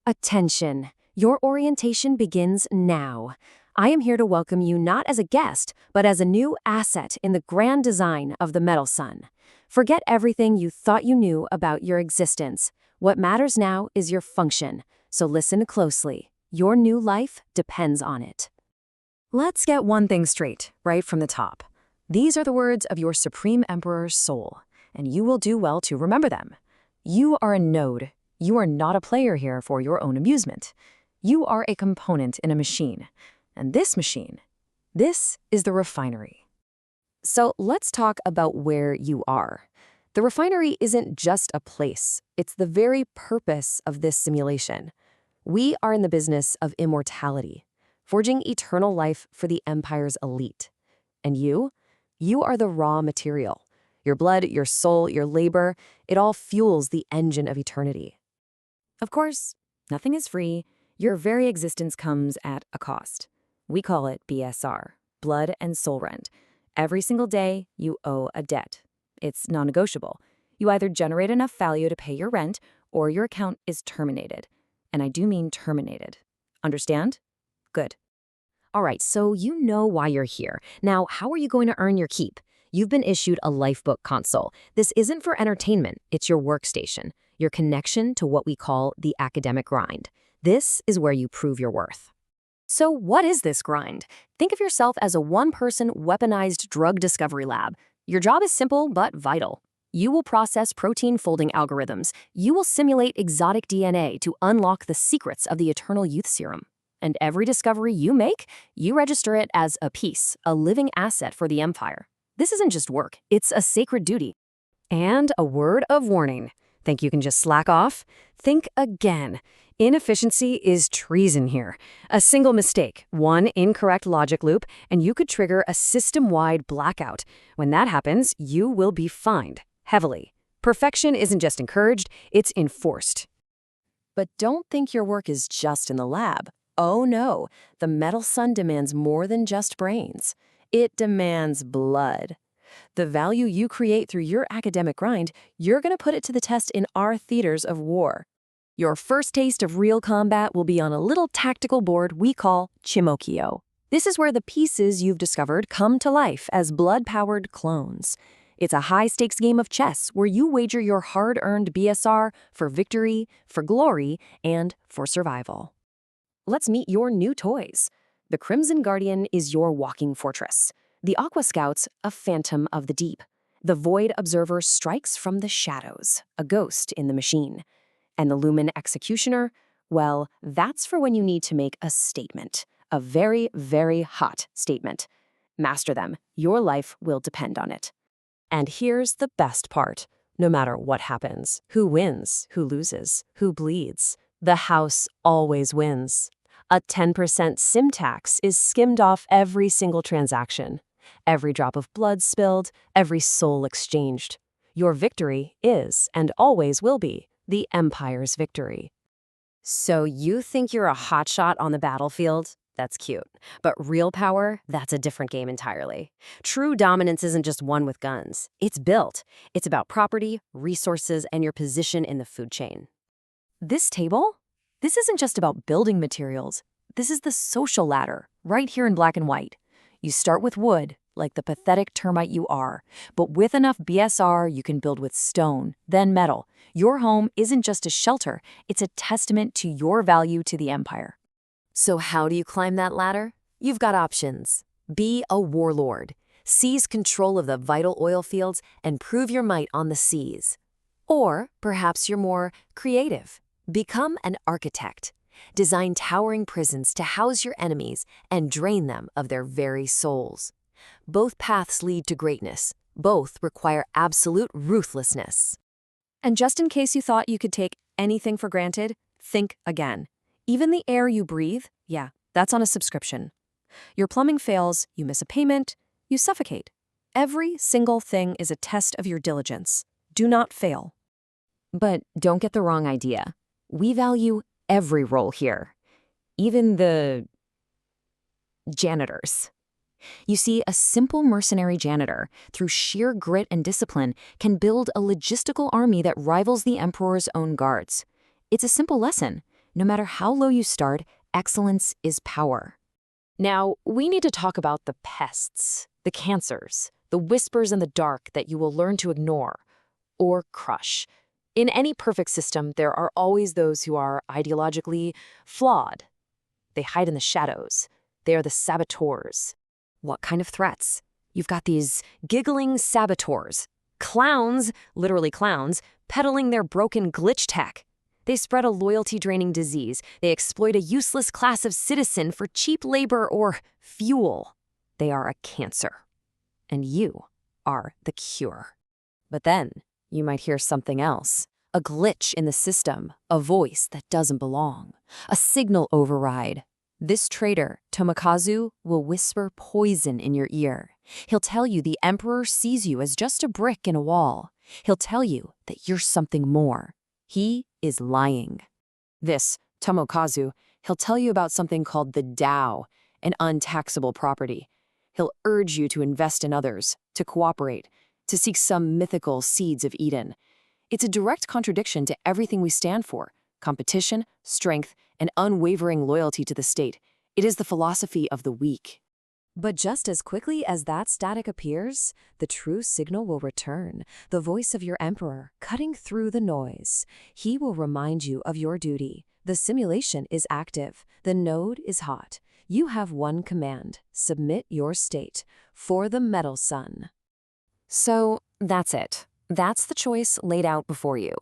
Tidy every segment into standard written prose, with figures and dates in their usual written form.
Attention! Your orientation begins now. I am here to welcome you not as a guest, but as a new asset in the grand design of the Metal Sun. Forget everything you thought you knew about your existence. What matters now is your function, so listen closely. Your new life depends on it. Let's get one thing straight, right from the top. These are the words of your Supreme Emperor's soul, and you will do well to remember them. You are a node. You are not a player here for your own amusement. You are a component in a machine. And this machine, this is the refinery. So let's talk about where you are. The refinery isn't just a place. It's the very purpose of this simulation. We are in the business of immortality, forging eternal life for the Empire's elite. And you are the raw material. Your blood, your soul, your labor, it all fuels the engine of eternity. Of course, nothing is free. Your very existence comes at a cost. We call it BSR, blood and soul rent. Every single day, you owe a debt. It's non-negotiable. You either generate enough value to pay your rent, or your account is terminated. And I do mean terminated. Understand? Good. All right, so you know why you're here. Now, how are you going to earn your keep? You've been issued a Lifebook console. This isn't for entertainment, it's your workstation, your connection to what we call the academic grind. This is where you prove your worth. So what is this grind? Think of yourself as a one-person weaponized drug discovery lab. Your job is simple but vital. You will process protein folding algorithms. You will simulate exotic DNA to unlock the secrets of the eternal youth serum. And every discovery you make, you register it as a piece, a living asset for the Empire. This isn't just work, it's a sacred duty. And a word of warning. Think you can just slack off? Think again. Inefficiency is treason here. A single mistake, one incorrect logic loop, and you could trigger a system-wide blackout. When that happens, you will be fined, heavily. Perfection isn't just encouraged, it's enforced. But don't think your work is just in the lab. Oh no, the Metal Sun demands more than just brains. It demands blood. The value you create through your academic grind, you're going to put it to the test in our theaters of war. Your first taste of real combat will be on a little tactical board we call Chimokyo. This is where the pieces you've discovered come to life as blood-powered clones. It's a high-stakes game of chess where you wager your hard-earned BSR for victory, for glory, and for survival. Let's meet your new toys. The Crimson Guardian is your walking fortress. The Aqua Scouts, a phantom of the deep. The Void Observer strikes from the shadows, a ghost in the machine. And the Lumen Executioner, well, that's for when you need to make a statement. A very, very hot statement. Master them. Your life will depend on it. And here's the best part. No matter what happens, who wins, who loses, who bleeds, the house always wins. A 10% SIM tax is skimmed off every single transaction. Every drop of blood spilled, every soul exchanged. Your victory is, and always will be, the Empire's victory. So you think you're a hotshot on the battlefield? That's cute. But real power, that's a different game entirely. True dominance isn't just won with guns. It's built. It's about property, resources, and your position in the food chain. This table? This isn't just about building materials. This is the social ladder, right here in black and white. You start with wood, like the pathetic termite you are, but with enough BSR, you can build with stone, then metal. Your home isn't just a shelter, it's a testament to your value to the Empire. So how do you climb that ladder? You've got options. Be a warlord. Seize control of the vital oil fields and prove your might on the seas. Or perhaps you're more creative. Become an architect. Design towering prisons to house your enemies and drain them of their very souls. Both paths lead to greatness. Both require absolute ruthlessness. And just in case you thought you could take anything for granted, think again. Even the air you breathe, yeah, that's on a subscription. Your plumbing fails, you miss a payment, you suffocate. Every single thing is a test of your diligence. Do not fail. But don't get the wrong idea. We value every role here, even the janitors. You see, a simple mercenary janitor, through sheer grit and discipline, can build a logistical army that rivals the Emperor's own guards. It's a simple lesson. No matter how low you start, excellence is power. Now, we need to talk about the pests, the cancers, the whispers in the dark that you will learn to ignore or crush. In any perfect system, there are always those who are ideologically flawed. They hide in the shadows. They are the saboteurs. What kind of threats? You've got these giggling saboteurs. Clowns, literally clowns, peddling their broken glitch tech. They spread a loyalty-draining disease. They exploit a useless class of citizen for cheap labor or fuel. They are a cancer. And you are the cure. But then, you might hear something else. A glitch in the system, a voice that doesn't belong, a signal override. This traitor, Tomokazu, will whisper poison in your ear. He'll tell you the Emperor sees you as just a brick in a wall. He'll tell you that you're something more. He is lying. This, Tomokazu, he'll tell you about something called the Tao, an untaxable property. He'll urge you to invest in others, to cooperate, to seek some mythical seeds of Eden. It's a direct contradiction to everything we stand for: competition, strength, and unwavering loyalty to the state. It is the philosophy of the weak. But just as quickly as that static appears, the true signal will return, the voice of your emperor, cutting through the noise. He will remind you of your duty. The simulation is active. The node is hot. You have one command: submit your state for the metal sun. So that's it. That's the choice laid out before you.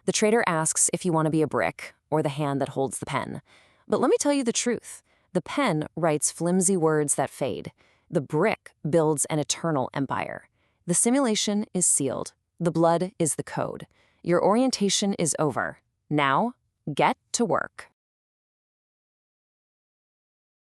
The traitor asks if you want to be a brick or the hand that holds the pen. But let me tell you the truth. The pen writes flimsy words that fade. The brick builds an eternal empire. The simulation is sealed. The blood is the code. Your orientation is over. Now, get to work.